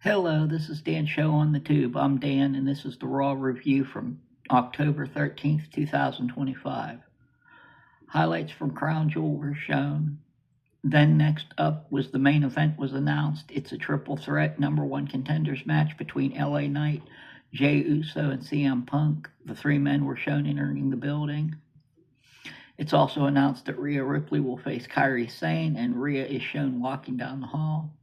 Hello, this is Dan Show on the Tube. I'm Dan, and this is the Raw review from October 13th, 2025. Highlights from Crown Jewel were shown. Then next up was the main event was announced. It's a triple threat number one contenders match between LA Knight, Jey Uso, and CM Punk. The three men were shown entering the building. It's also announced that Rhea Ripley will face Kairi Sane, and Rhea is shown walking down the hall.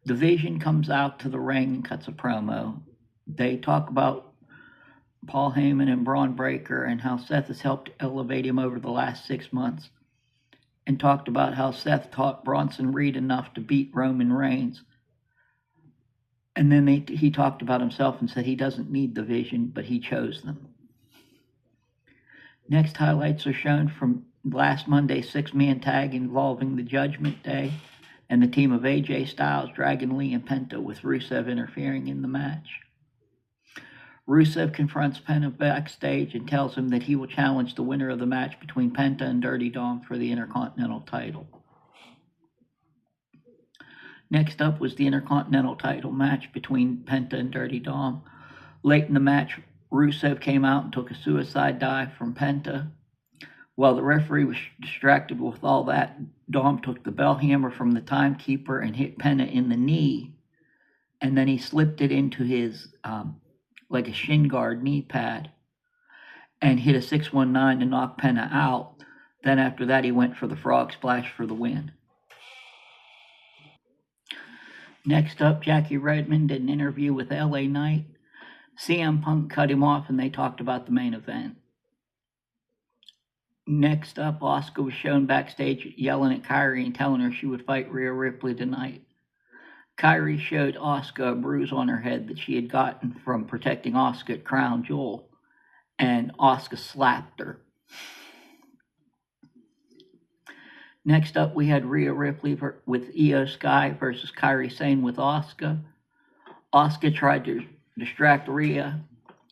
The Vision comes out to the ring and cuts a promo. They talk about Paul Heyman and Braun Breaker and how Seth has helped elevate him over the last 6 months, and talked about how Seth taught Bronson Reed enough to beat Roman Reigns. And then he talked about himself and said he doesn't need the Vision, but he chose them. Next, highlights are shown from last Monday's six-man tag involving the Judgment Day and the team of AJ Styles, Dragon Lee, and Penta, with Rusev interfering in the match. Rusev confronts Penta backstage and tells him that he will challenge the winner of the match between Penta and Dirty Dom for the Intercontinental title. Next up was the Intercontinental title match between Penta and Dirty Dom. Late in the match, Rusev came out and took a suicide dive from Penta. While the referee was distracted with all that, Dom took the bell hammer from the timekeeper and hit Penta in the knee, and then he slipped it into his, like a shin guard knee pad, and hit a 619 to knock Penta out. Then after that, he went for the frog splash for the win. Next up, Jackie Redmond did an interview with LA Knight. CM Punk cut him off, and they talked about the main event. Next up, Asuka was shown backstage yelling at Kairi and telling her she would fight Rhea Ripley tonight. Kairi showed Asuka a bruise on her head that she had gotten from protecting Asuka at Crown Jewel, and Asuka slapped her. Next up, we had Rhea Ripley with Io Sky versus Kairi Sane with Asuka. Asuka tried to distract Rhea,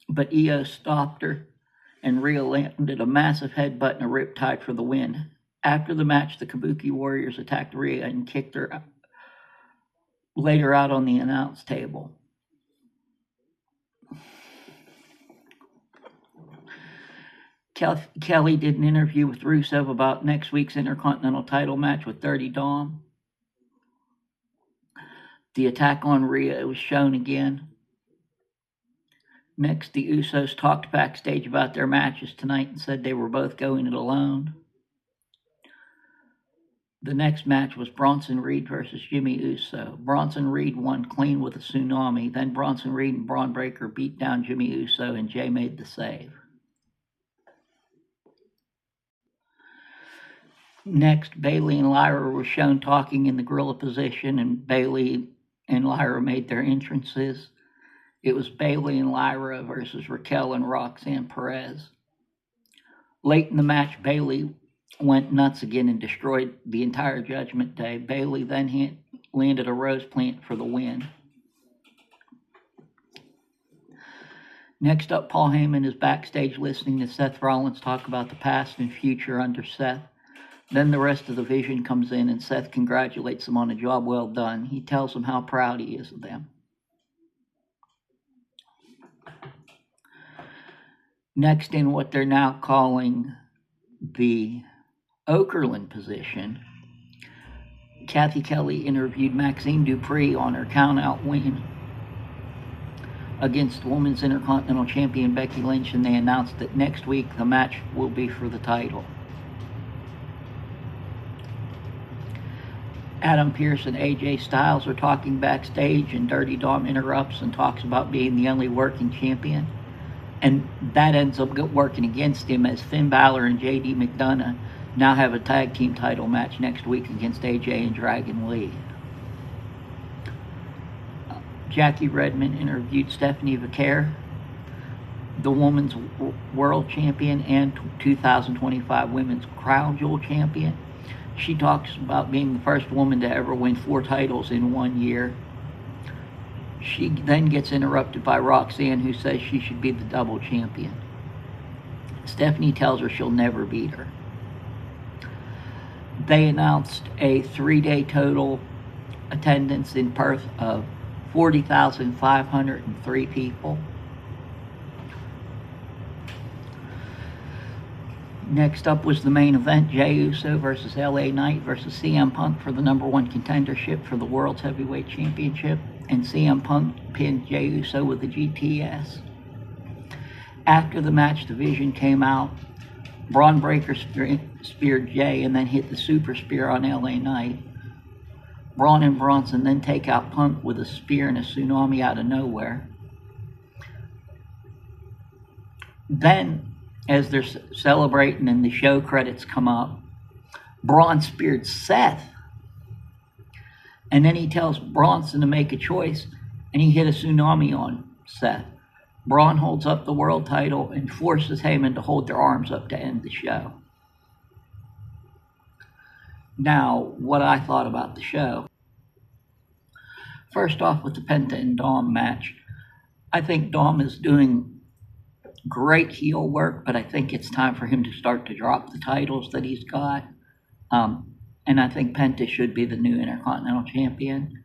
but Io stopped her, and Rhea landed a massive headbutt and a riptide for the win. After the match, the Kabuki Warriors attacked Rhea and kicked her later out on the announce table. Kelly did an interview with Rusev about next week's Intercontinental title match with Dirty Dom. The attack on Rhea was shown again. Next, the Usos talked backstage about their matches tonight and said they were both going it alone. The next match was Bronson Reed versus Jimmy Uso. Bronson Reed won clean with a tsunami. Then Bronson Reed and Braun Breaker beat down Jimmy Uso, and Jay made the save. Next, Bayley and Lyra were shown talking in the gorilla position, and Bayley and Lyra made their entrances. It was Bayley and Lyra versus Raquel and Roxanne Perez. Late in the match, Bayley went nuts again and destroyed the entire Judgment Day. Bayley then landed a rose plant for the win. Next up, Paul Heyman is backstage listening to Seth Rollins talk about the past and future under Seth. Then the rest of the Vision comes in, and Seth congratulates them on a job well done. He tells them how proud he is of them. Next, in what they're now calling the Okerlund position, Kathy Kelly interviewed Maxine Dupree on her count-out win against Women's Intercontinental Champion Becky Lynch, and they announced that next week the match will be for the title. Adam Pearce and AJ Styles are talking backstage, and Dirty Dom interrupts and talks about being the only working champion. And that ends up working against him, as Finn Balor and JD McDonough now have a tag team title match next week against AJ and Dragon Lee. Jackie Redmond interviewed Stephanie Vaquer, the Women's World Champion and 2025 Women's Crown Jewel Champion. She talks about being the first woman to ever win 4 titles in 1 year. She then gets interrupted by Roxanne, who says she should be the double champion. Stephanie tells her she'll never beat her. They announced a 3-day total attendance in Perth of 40,503 people. Next up was the main event, Jey Uso versus LA Knight versus CM Punk for the #1 contendership for the World's Heavyweight Championship, and CM Punk pinned Jey Uso with the GTS. After the match, the Vision came out. Braun Breaker speared Jey and then hit the super spear on LA Knight. Braun and Bronson then take out Punk with a spear and a tsunami out of nowhere. Then, as they're celebrating and the show credits come up, Braun speared Seth. And then he tells Bronson to make a choice, and he hit a tsunami on Seth. Braun holds up the world title and forces Heyman to hold their arms up to end the show. Now, what I thought about the show. First off, with the Penta and Dom match, I think Dom is doing great heel work, but I think it's time for him to start to drop the titles that he's got. And I think Penta should be the new Intercontinental Champion.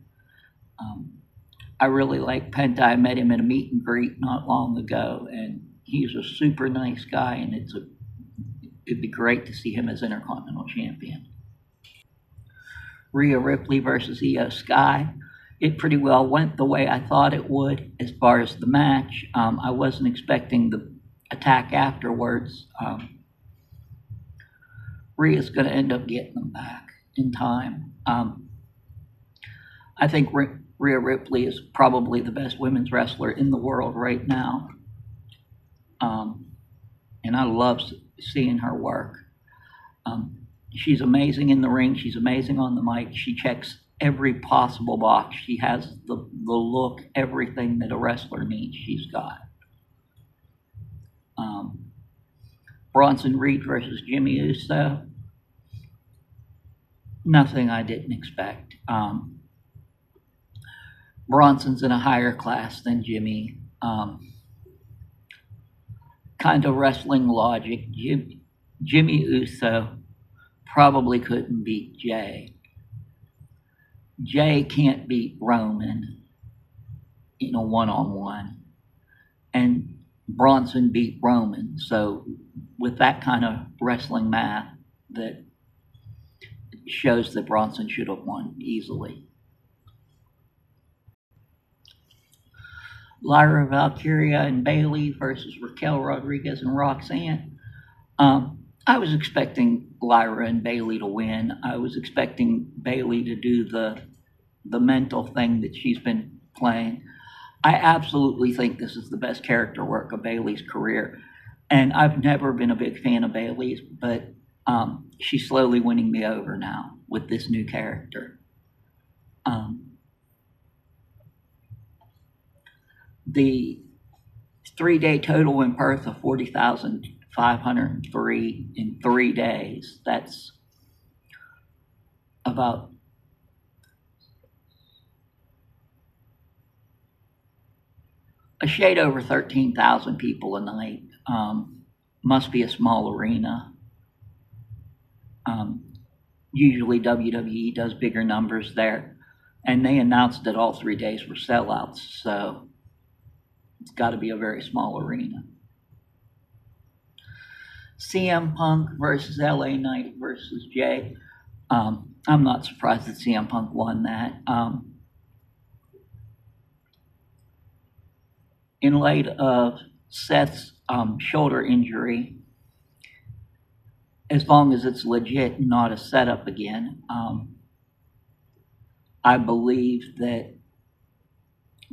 I really like Penta. I met him at a meet and greet not long ago, and he's a super nice guy, and it'd be great to see him as Intercontinental Champion. Rhea Ripley versus Io Sky. It pretty well went the way I thought it would as far as the match. I wasn't expecting the attack afterwards. Rhea's going to end up getting them back in time. I think Rhea Ripley is probably the best women's wrestler in the world right now. And I love seeing her work. She's amazing in the ring. She's amazing on the mic. She checks every possible box. She has the look, everything that a wrestler needs, she's got. Bronson Reed versus Jimmy Uso. Nothing I didn't expect. Bronson's in a higher class than Jimmy. Kind of wrestling logic. Jimmy Uso probably couldn't beat Jey. Jey can't beat Roman in a one-on-one. And Bronson beat Roman. So with that kind of wrestling math, that shows that Bronson should have won easily. Lyra Valkyria and Bayley versus Raquel Rodriguez and Roxanne. I was expecting Lyra and Bayley to win. I was expecting Bayley to do the mental thing that she's been playing. I absolutely think this is the best character work of Bayley's career. And I've never been a big fan of Bayley's, but she's slowly winning me over now with this new character. The 3-day total in Perth of 40,503 in 3 days. That's about a shade over 13,000 people a night. Must be a small arena. Usually WWE does bigger numbers there, and they announced that all 3 days were sellouts, so it's got to be a very small arena. CM Punk versus LA Knight versus Jey. I'm not surprised that CM Punk won that. In light of Seth's shoulder injury, as long as it's legit and not a setup again, I believe that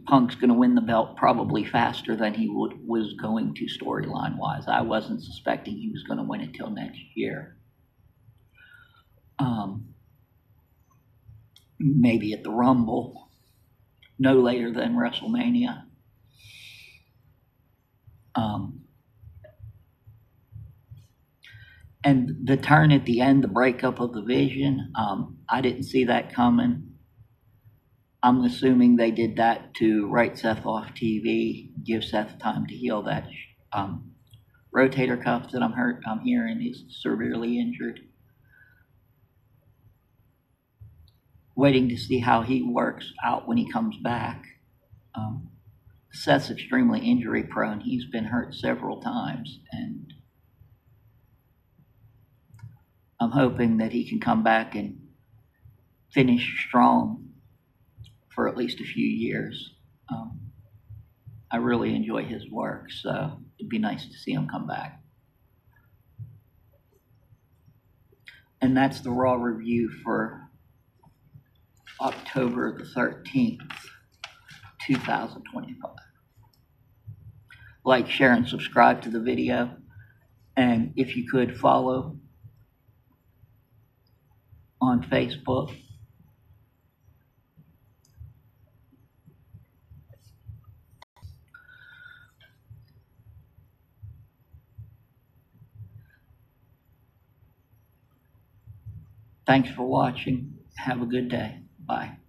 Punk's going to win the belt probably faster than he was going to storyline-wise. I wasn't suspecting he was going to win it till next year. Maybe at the Rumble, no later than WrestleMania. And the turn at the end, the breakup of the Vision, I didn't see that coming. I'm assuming they did that to write Seth off TV, give Seth time to heal that rotator cuff that I'm hearing is severely injured. Waiting to see how he works out when he comes back. Seth's extremely injury prone. He's been hurt several times, and I'm hoping that he can come back and finish strong for at least a few years. I really enjoy his work, so it'd be nice to see him come back. And that's the Raw review for October the 13th, 2025. Like, share, and subscribe to the video. And if you could follow on Facebook. Thanks for watching. Have a good day. Bye.